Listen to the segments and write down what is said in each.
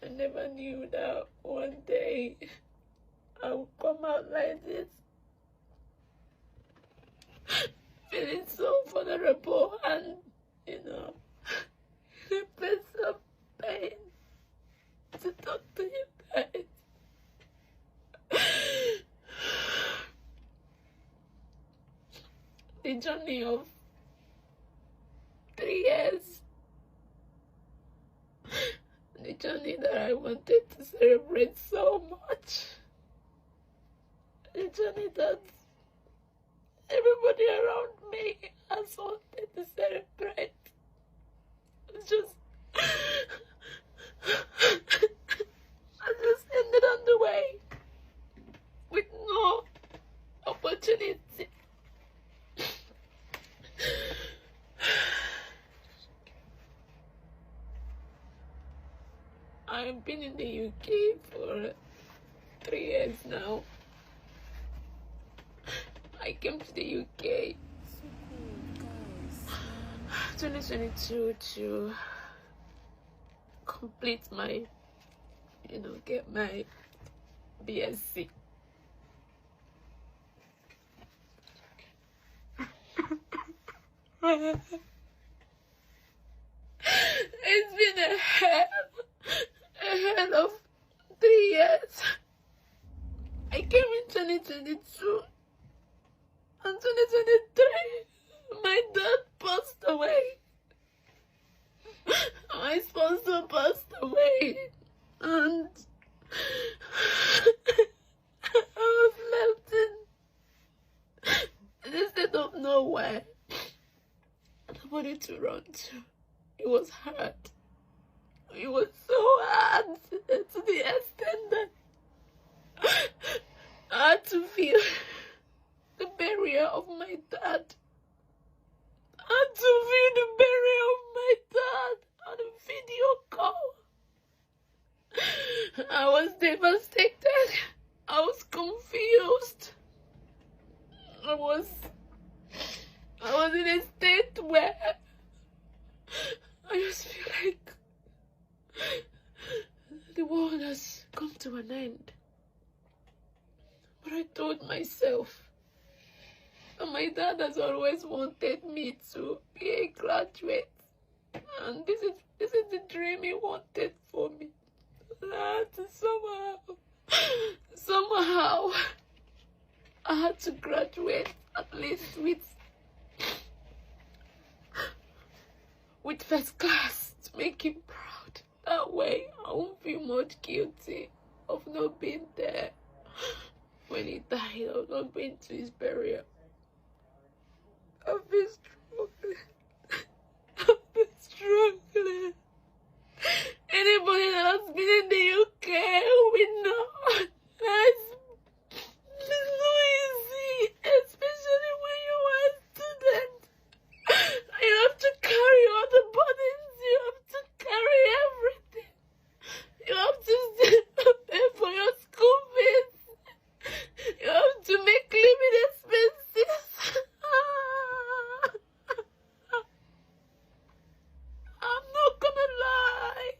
I never knew that one day I would come out like this, feeling so vulnerable and, in a place of pain to talk to you guys. The journey of 3 years, the journey that I wanted to celebrate so much, the journey that everybody around me has wanted to celebrate. It's just I just ended on the way with no opportunity. I've been in the UK for 3 years now. I came to the UK 2022 to complete my, get my BSc. It's been a hell of 3 years. I came in 2022 and 2023 my dad passed away. My sponsor passed away, and I was left in the state of nowhere. Nobody to run to. It was hard. It was so hard to the extent that I had to feel the barrier of my dad. I had to feel the barrier of my dad on a video call. I was devastated. I was confused. I was in a state where I just feel like the world has come to an end. But I told myself that my dad has always wanted me to be a graduate, and this is the dream he wanted for me. I had to somehow I had to graduate, at least with first class, to make him proud. That way I won't feel much guilty of not being there when he died, of not being to his burial. I've been struggling. Anybody that has been in the UK will know it's not easy, especially when you are a student. You have to carry all the burdens, you have to carry everything. You have to pay for your school fees. You have to make living expenses. I'm not gonna lie.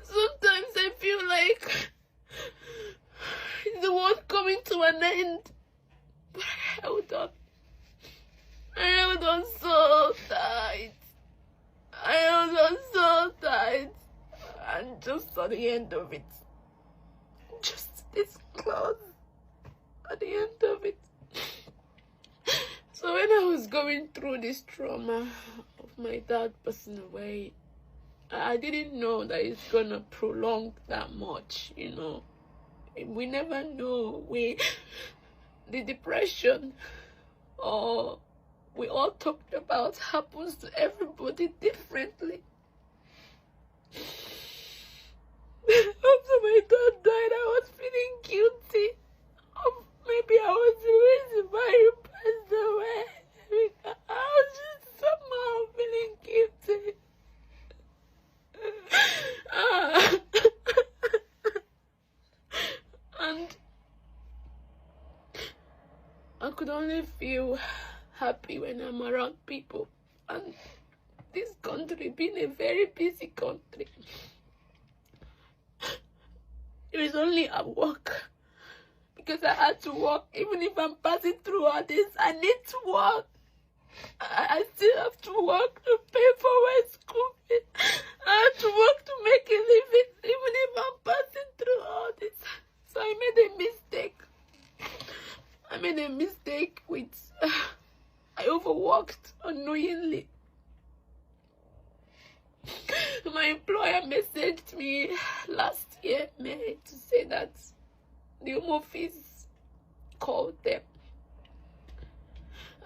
Sometimes I feel like the world coming to an end. But I held on. I held on so tight. I held on so tight. And just at the end of it, just this close at the end of it. So when I was going through this trauma of my dad passing away, I didn't know that it's gonna prolong that much, We never know. The depression, or we all talked about, happens to everybody differently. After my dad died, I was feeling guilty. Maybe I was the reason why he passed away. I was just somehow feeling guilty. And I could only feel happy when I'm around people. And this country being a very busy country, It was only at work. Because I had to work. Even if I'm passing through all this, I need to work. I still have to work to pay for my school fees. I have to work to make a living, even if I'm passing through all this. So I made a mistake. I made a mistake with... I overworked unknowingly. My employer messaged me last year, May, to say that the home office called them.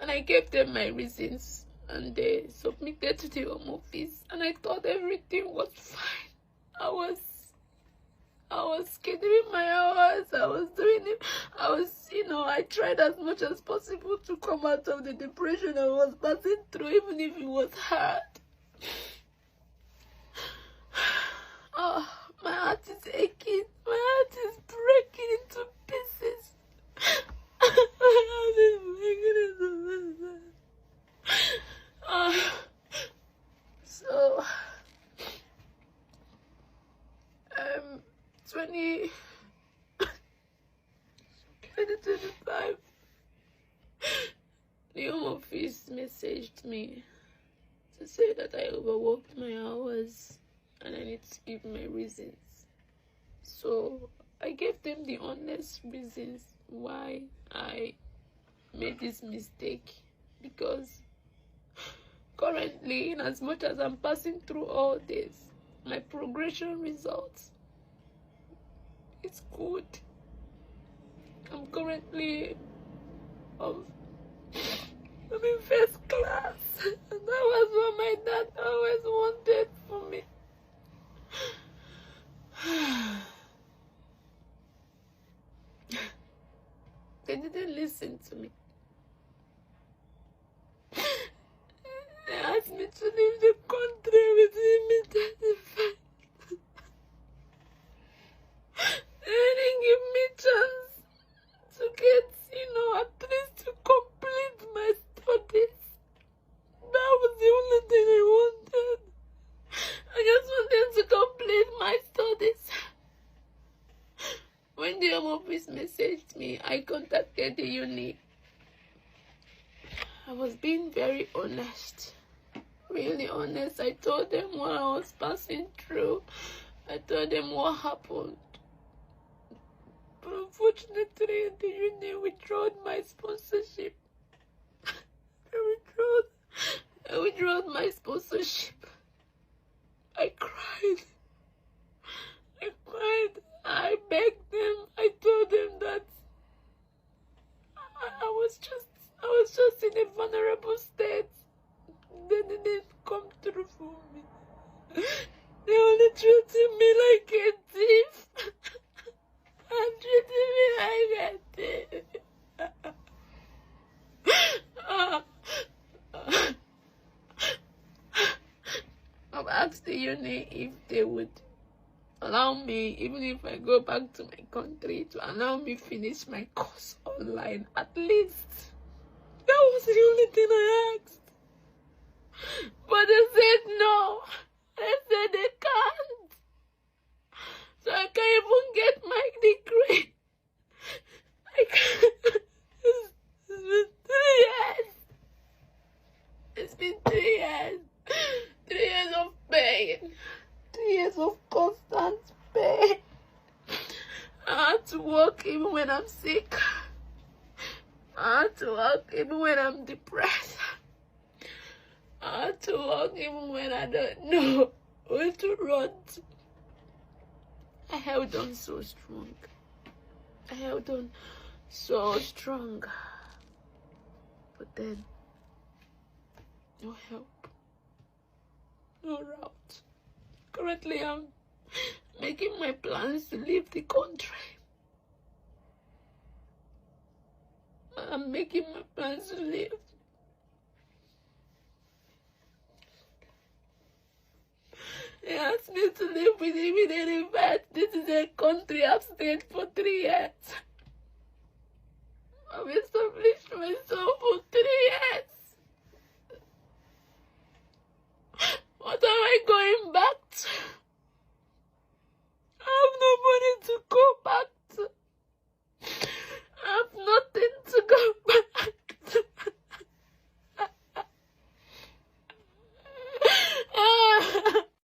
And I gave them my reasons, and they submitted to the home office, and I thought everything was fine. I was scheduling my hours, I was doing it, I tried as much as possible to come out of the depression I was passing through, even if it was hard. Oh, my heart is aching, my heart is breaking into pieces. So 2025, the home office messaged me to say that I overworked my hours and I need to give my reasons. So I gave them the honest reasons why I made this mistake, because currently, in as much as I'm passing through all this, my progression results, it's good. I'm currently I'm in first class, and that was what my dad always wanted for me. They didn't listen to me. They asked me to leave the country within me 35. They didn't give me chance to get, at least to complete my studies. That was the only thing I wanted. I just wanted to complete my studies. When the home office messaged me, I contacted the uni. I was being very honest, really honest. I told them what I was passing through. I told them what happened. But unfortunately, the uni withdrew my sponsorship. They withdrew my sponsorship. I cried. I begged them. I told them that I was just in a vulnerable state. They didn't come through for me. They only treated me like a thief. And treated me like a thief. I've asked the uni if they would allow me, even if I go back to my country, to allow me finish my course online, at least. That was the only thing I asked. But they said no. They said they can't. So I can't even get my degree. I can't. It's been 3 years. It's been 3 years. 3 years of pain. 3 years of constant pain. I had to work even when I'm sick. I had to work even when I'm depressed. I had to work even when I don't know where to run to. I held on so strong. I held on so strong. But then, no help. No route. Currently, I'm making my plans to leave the country. I'm making my plans to leave. They asked me to live with him in any event. This is a country I've stayed for 3 years. I've established myself for 3 years.